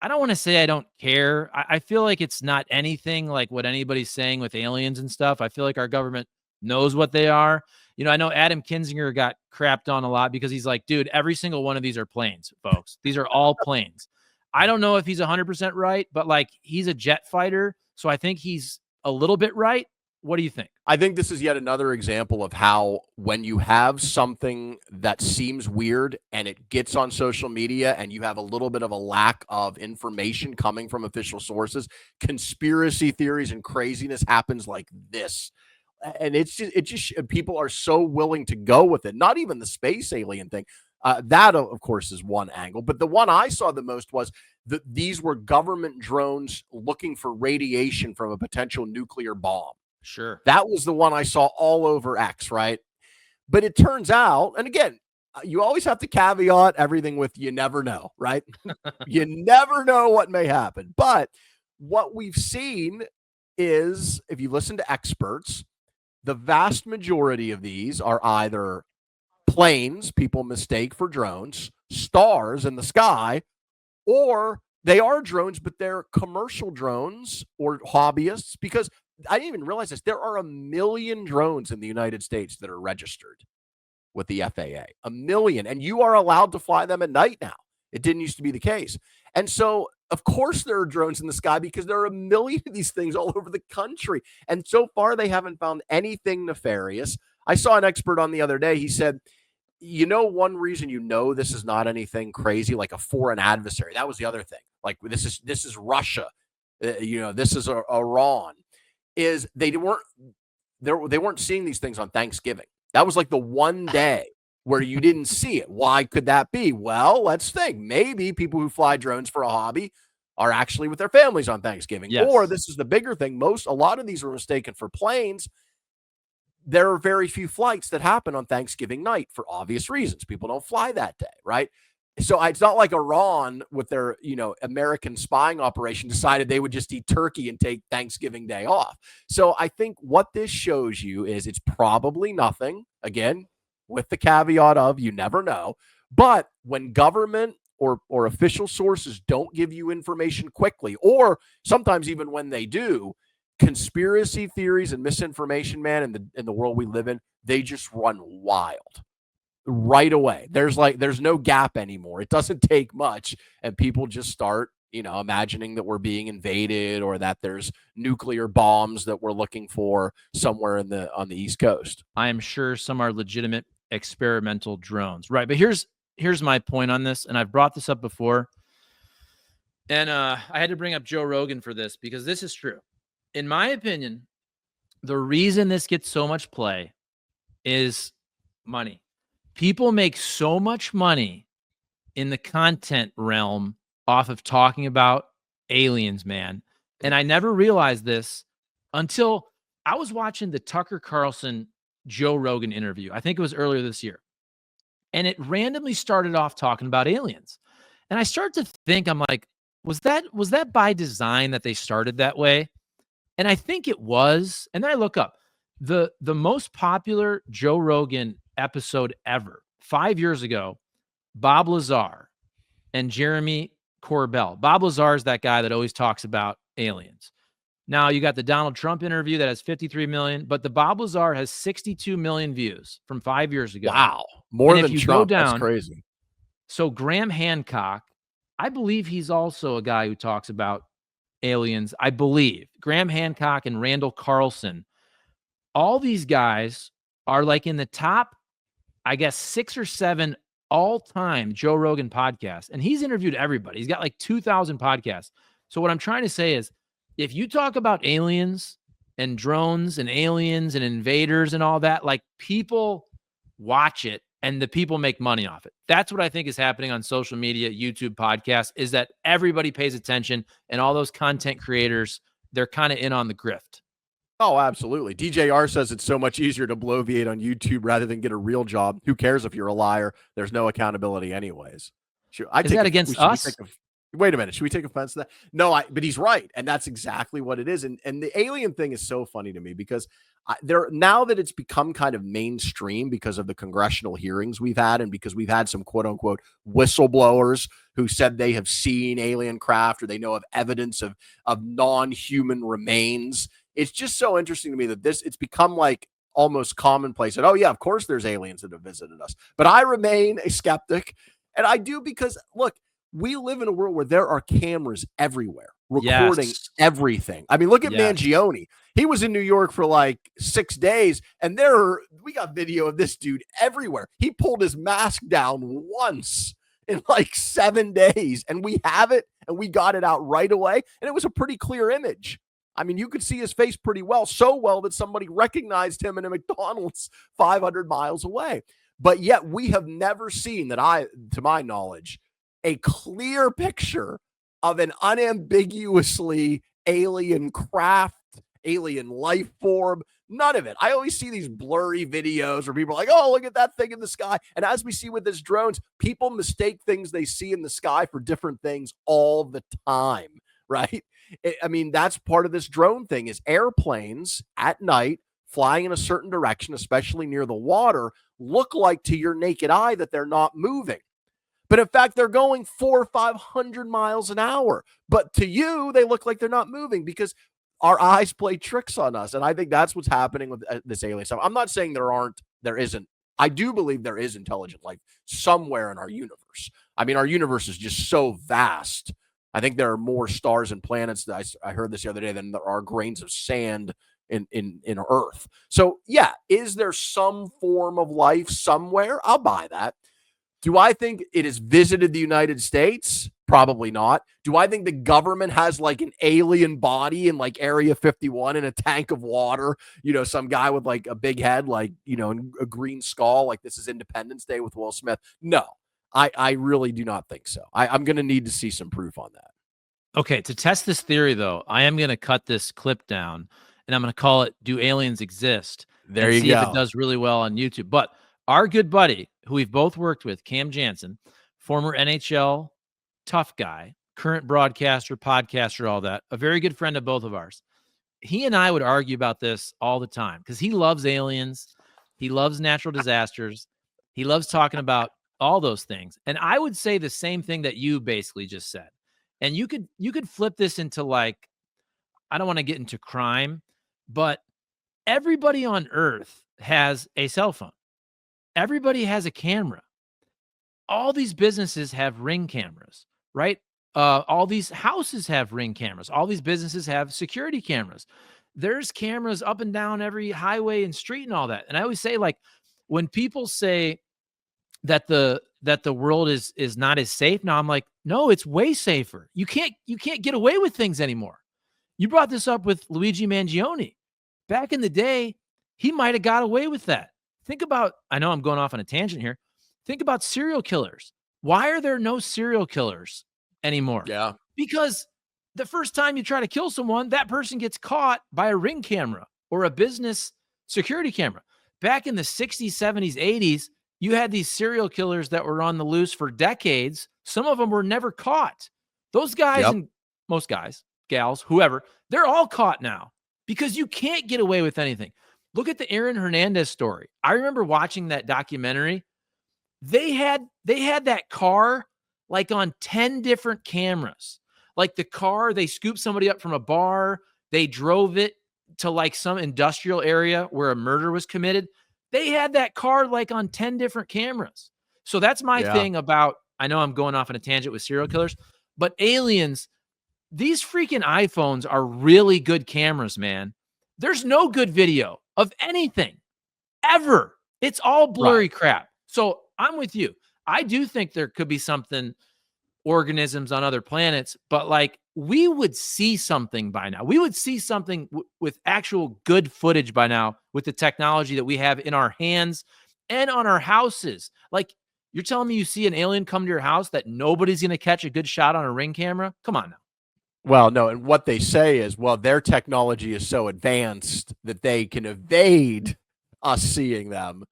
I don't want to say I don't care. I feel like it's not anything like what anybody's saying with aliens and stuff. I feel like our government knows what they are. You know, I know Adam Kinzinger got crapped on a lot because he's like, dude, every single one of these are planes, folks. These are all planes. I don't know if he's 100% right, but like he's a jet fighter. So I think he's a little bit right. What do you think? I think this is yet another example of how when you have something that seems weird and it gets on social media and you have a little bit of a lack of information coming from official sources, conspiracy theories and craziness happens like this. And it just people are so willing to go with it. Not even the space alien thing. That, of course, is one angle. But the one I saw the most was that these were government drones looking for radiation from a potential nuclear bomb. Sure. That was the one I saw all over X, right? But it turns out, and again, you always have to caveat everything with you never know, right? You never know what may happen. But what we've seen is, if you listen to experts, the vast majority of these are either planes people mistake for drones, stars in the sky, or they are drones, but they're commercial drones or hobbyists, because I didn't even realize this. There are 1 million drones in the United States that are registered with the FAA, 1 million, and you are allowed to fly them at night now. It didn't used to be the case. And so, of course, there are drones in the sky because there are 1 million of these things all over the country. And so far, they haven't found anything nefarious. I saw an expert on the other day. He said, you know, one reason you know this is not anything crazy, like a foreign adversary. That was the other thing. Like this is Russia. This is Iran. Is they weren't seeing these things on Thanksgiving. That was like the one day where you didn't see it. Why could that be? Well, let's think. Maybe people who fly drones for a hobby are actually with their families on Thanksgiving. Yes. Or this is the bigger thing. A lot of these were mistaken for planes. There are very few flights that happen on Thanksgiving night for obvious reasons. People don't fly that day, right? So it's not like Iran with their, American spying operation decided they would just eat turkey and take Thanksgiving Day off. So I think what this shows you is it's probably nothing, again, with the caveat of you never know. But when government or official sources don't give you information quickly, or sometimes even when they do, conspiracy theories and misinformation, man, in the world we live in, they just run wild. Right away. There's no gap anymore. It doesn't take much, and people just start, imagining that we're being invaded or that there's nuclear bombs that we're looking for somewhere on the East Coast. I am sure some are legitimate experimental drones, right? But here's my point on this, and I've brought this up before, and I had to bring up Joe Rogan for this because this is true. In my opinion, the reason this gets so much play is money. People make so much money in the content realm off of talking about aliens, man. And I never realized this until I was watching the Tucker Carlson Joe Rogan interview. I think it was earlier this year. And it randomly started off talking about aliens. And I start to think, I'm like, was that by design that they started that way? And I think it was. And then I look up the most popular Joe Rogan episode ever 5 years ago, Bob Lazar and Jeremy Corbell. Bob Lazar is that guy that always talks about aliens. Now you got the Donald Trump interview that has 53 million, but the Bob Lazar has 62 million views from 5 years ago. Wow. More than Trump. That's crazy. So Graham Hancock, I believe he's also a guy who talks about aliens. I believe Graham Hancock and Randall Carlson, all these guys are like in the top, I guess, 6 or 7 all-time Joe Rogan podcasts. And he's interviewed everybody. He's got like 2,000 podcasts. So what I'm trying to say is, if you talk about aliens and drones and aliens and invaders and all that, like, people watch it and the people make money off it. That's what I think is happening on social media, YouTube, podcasts, is that everybody pays attention, and all those content creators, they're kind of in on the grift. Oh, absolutely. DJR says it's so much easier to bloviate on YouTube rather than get a real job. Who cares if you're a liar? There's no accountability anyways. Is that against us? Wait a minute. Should we take offense to that? No, but he's right. And that's exactly what it is. And the alien thing is so funny to me because now that it's become kind of mainstream because of the congressional hearings we've had, and because we've had some quote unquote whistleblowers who said they have seen alien craft or they know of evidence of non-human remains. It's just so interesting to me that it's become like almost commonplace that, oh yeah, of course there's aliens that have visited us. But I remain a skeptic. And I do because, look, we live in a world where there are cameras everywhere recording everything. I mean, look at Mangione. He was in New York for like 6 days, and we got video of this dude everywhere. He pulled his mask down once in like 7 days, and we have it, and we got it out right away, and it was a pretty clear image. I mean, you could see his face pretty well, so well that somebody recognized him in a McDonald's 500 miles away. But yet we have never seen to my knowledge, a clear picture of an unambiguously alien craft, alien life form. None of it. I always see these blurry videos where people are like, oh, look at that thing in the sky. And as we see with these drones, people mistake things they see in the sky for different things all the time, right? I mean, that's part of this drone thing is airplanes at night flying in a certain direction, especially near the water, look like to your naked eye that they're not moving. But in fact, they're going 400 or 500 miles an hour. But to you, they look like they're not moving because our eyes play tricks on us. And I think that's what's happening with this alien stuff. I'm not saying there isn't. I do believe there is intelligent life somewhere in our universe. I mean, our universe is just so vast. I think there are more stars and planets. I heard this the other day than there are grains of sand in Earth. So yeah, is there some form of life somewhere? I'll buy that. Do I think it has visited the United States? Probably not. Do I think the government has like an alien body in like Area 51 in a tank of water? You know, some guy with like a big head, like, you know, a green skull, like this is Independence Day with Will Smith. No, I really do not think so. I'm going to need to see some proof on that. Okay, to test this theory, though, I am going to cut this clip down, and I'm going to call it "Do Aliens Exist?" There you see go. if it does really well on YouTube. But our good buddy, who we've both worked with, Cam Jansen, former NHL tough guy, current broadcaster, podcaster, all that, a very good friend of both of ours. He and I would argue about this all the time because he loves aliens. He loves natural disasters. He loves talking about all those things. And I would say the same thing that you basically just said. And you could flip this into like, I don't want to get into crime, but everybody on Earth has a cell phone. Everybody has a camera. All these businesses have Ring cameras, right? All these houses have Ring cameras. All these businesses have security cameras. There's cameras up and down every highway and street and all that. And I always say, like, when people say that the world is not as safe now, I'm like, no, it's way safer. You can't get away with things anymore. You brought this up with Luigi Mangione. Back in the day, he might have got away with that. Think about, I know I'm going off on a tangent here. Think about serial killers. Why are there no serial killers anymore? Yeah. Because the first time you try to kill someone, that person gets caught by a Ring camera or a business security camera. Back in the 60s, 70s, 80s, you had these serial killers that were on the loose for decades. Some of them were never caught. Those guys, and most guys, gals, whoever, they're all caught now because you can't get away with anything. Look at the Aaron Hernandez story. I remember watching that documentary. They had that car like on 10 different cameras. Like the car, they scooped somebody up from a bar. They drove it to like some industrial area where a murder was committed. They had that car like on 10 different cameras. So that's my thing about, I know I'm going off on a tangent with serial killers, but aliens, these freaking iPhones are really good cameras, man. There's no good video of anything ever. It's all blurry crap. So I'm with you. I do think there could be something, organisms on other planets, but like we would see something by now. We would see something with actual good footage by now with the technology that we have in our hands and on our houses. Like, you're telling me you see an alien come to your house that nobody's going to catch a good shot on a Ring camera? Come on now. Well, no, and what they say is, well, their technology is so advanced that they can evade us seeing them.